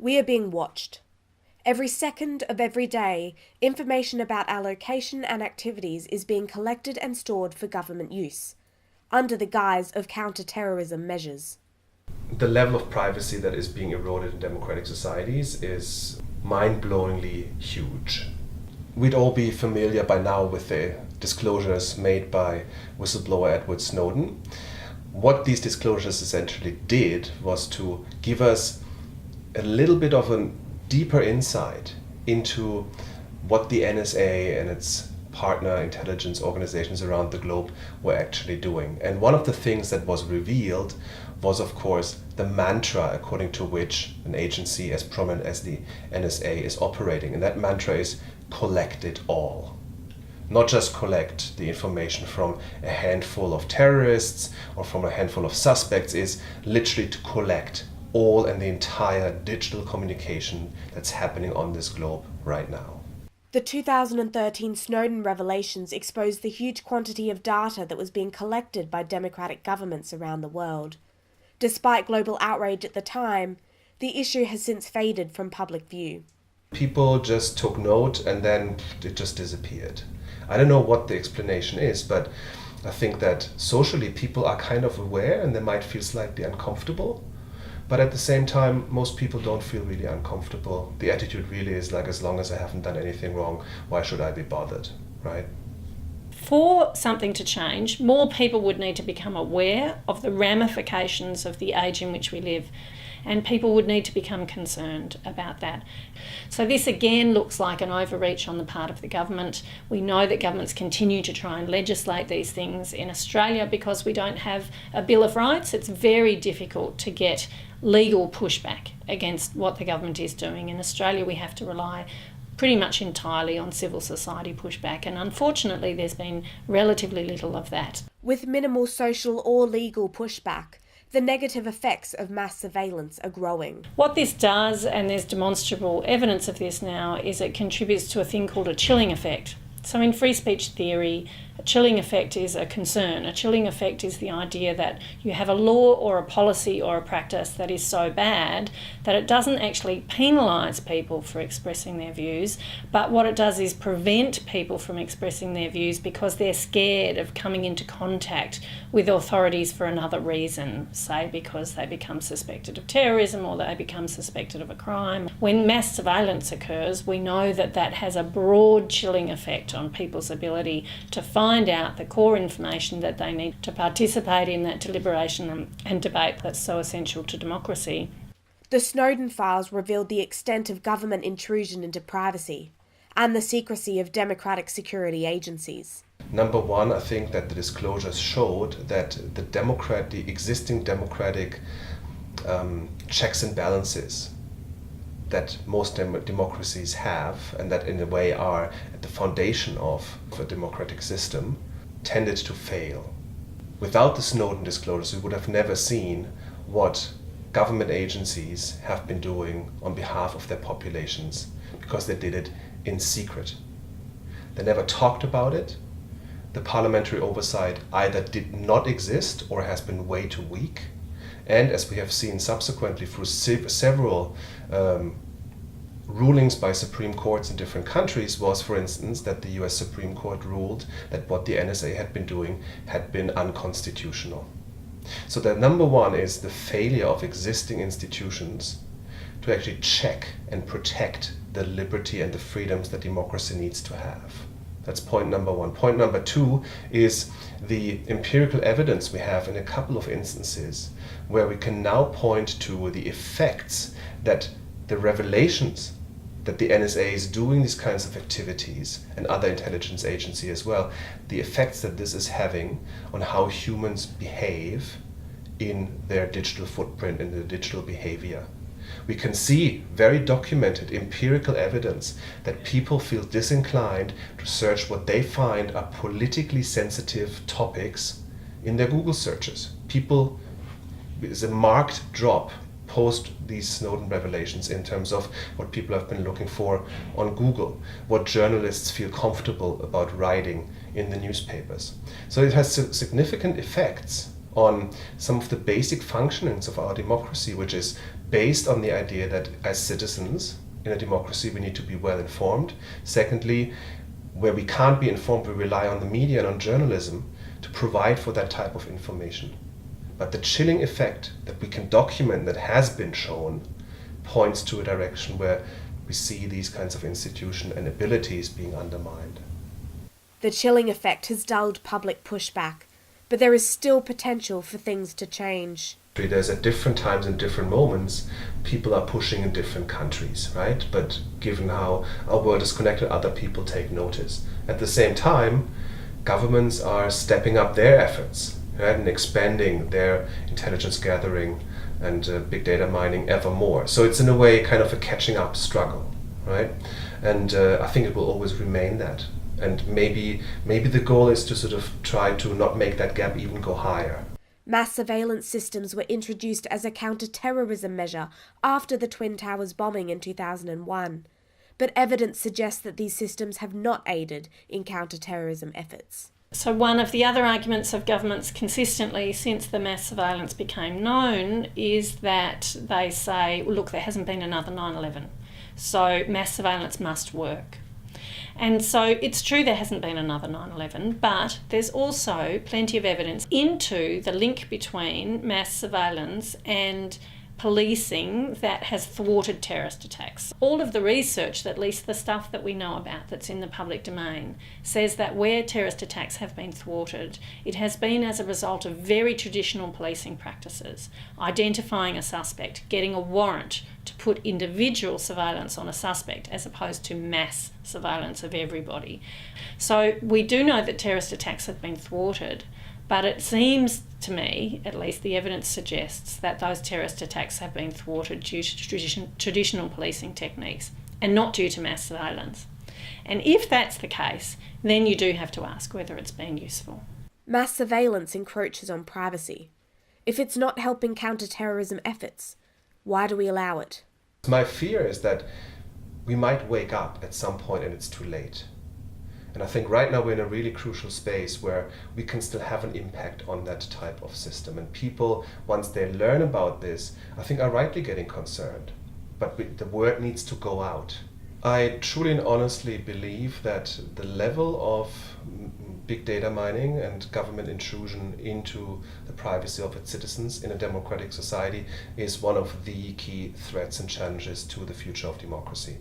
We are being watched. Every second of every day, information about our location and activities is being collected and stored for government use, under the guise of counter-terrorism measures. The level of privacy that is being eroded in democratic societies is mind-blowingly huge. We'd all be familiar by now with the disclosures made by whistleblower Edward Snowden. What these disclosures essentially did was to give us a little bit of a deeper insight into what the NSA and its partner intelligence organizations around the globe were actually doing. And one of the things that was revealed was, of course, the mantra according to which an agency as prominent as the NSA is operating. And that mantra is collect it all. Not just collect the information from a handful of terrorists or from a handful of suspects, is literally to collect all and the entire digital communication that's happening on this globe right now. The 2013 Snowden revelations exposed the huge quantity of data that was being collected by democratic governments around the world. Despite global outrage at the time, the issue has since faded from public view. People just took note and then it just disappeared. I don't know what the explanation is, but I think that socially people are kind of aware and they might feel slightly uncomfortable. But at the same time, most people don't feel really uncomfortable. The attitude really is like, as long as I haven't done anything wrong, why should I be bothered, right? For something to change, more people would need to become aware of the ramifications of the age in which we live, and people would need to become concerned about that. So this again looks like an overreach on the part of the government. We know that governments continue to try and legislate these things. In Australia, because we don't have a Bill of Rights, it's very difficult to get legal pushback against what the government is doing. In Australia, we have to rely pretty much entirely on civil society pushback, and unfortunately there's been relatively little of that. With minimal social or legal pushback, the negative effects of mass surveillance are growing. What this does, and there's demonstrable evidence of this now, is it contributes to a thing called a chilling effect. So in free speech theory, a chilling effect is a concern. A chilling effect is the idea that you have a law or a policy or a practice that is so bad that it doesn't actually penalise people for expressing their views, but what it does is prevent people from expressing their views because they're scared of coming into contact with authorities for another reason, say because they become suspected of terrorism or they become suspected of a crime. When mass surveillance occurs, we know that that has a broad chilling effect on people's ability to find out the core information that they need to participate in that deliberation and debate that's so essential to democracy. The Snowden files revealed the extent of government intrusion into privacy and the secrecy of democratic security agencies. Number one, I think that the disclosures showed that the existing democratic checks and balances that most democracies have, and that in a way are at the foundation of a democratic system, tended to fail. Without the Snowden disclosures, we would have never seen what government agencies have been doing on behalf of their populations, because they did it in secret. They never talked about it. The parliamentary oversight either did not exist or has been way too weak. And as we have seen subsequently through several rulings by Supreme Courts in different countries, was, for instance, that the US Supreme Court ruled that what the NSA had been doing had been unconstitutional. So the number one is the failure of existing institutions to actually check and protect the liberty and the freedoms that democracy needs to have. That's point number one. Point number two is the empirical evidence we have in a couple of instances where we can now point to the effects that the revelations that the NSA is doing these kinds of activities, and other intelligence agencies as well, the effects that this is having on how humans behave in their digital footprint, in their digital behavior. We can see very documented empirical evidence that people feel disinclined to search what they find are politically sensitive topics in their Google searches. People, there's a marked drop post these Snowden revelations in terms of what people have been looking for on Google, what journalists feel comfortable about writing in the newspapers. So it has significant effects on some of the basic functionings of our democracy, which is based on the idea that as citizens in a democracy we need to be well informed. Secondly, where we can't be informed, we rely on the media and on journalism to provide for that type of information. But the chilling effect that we can document that has been shown points to a direction where we see these kinds of institutions and abilities being undermined. The chilling effect has dulled public pushback, but there is still potential for things to change. There's at different times and different moments, people are pushing in different countries, right? But given how our world is connected, other people take notice. At the same time, governments are stepping up their efforts, right, and expanding their intelligence gathering and big data mining ever more. So it's in a way kind of a catching up struggle, right? And I think it will always remain that. And maybe the goal is to sort of try to not make that gap even go higher. Mass surveillance systems were introduced as a counter-terrorism measure after the Twin Towers bombing in 2001. But evidence suggests that these systems have not aided in counter-terrorism efforts. So one of the other arguments of governments consistently since the mass surveillance became known is that they say, well, look, there hasn't been another 9/11, so mass surveillance must work. And so it's true there hasn't been another 9/11, but there's also plenty of evidence into the link between mass surveillance and policing that has thwarted terrorist attacks. All of the research, at least the stuff that we know about that's in the public domain, says that where terrorist attacks have been thwarted, it has been as a result of very traditional policing practices, identifying a suspect, getting a warrant to put individual surveillance on a suspect as opposed to mass surveillance of everybody. So we do know that terrorist attacks have been thwarted, but it seems to me, at least the evidence suggests, that those terrorist attacks have been thwarted due to traditional policing techniques and not due to mass surveillance. And if that's the case, then you do have to ask whether it's been useful. Mass surveillance encroaches on privacy. If it's not helping counter-terrorism efforts, why do we allow it? My fear is that we might wake up at some point and it's too late. And I think right now we're in a really crucial space where we can still have an impact on that type of system. And people, once they learn about this, I think are rightly getting concerned. But the word needs to go out. I truly and honestly believe that the level of big data mining and government intrusion into the privacy of its citizens in a democratic society is one of the key threats and challenges to the future of democracy.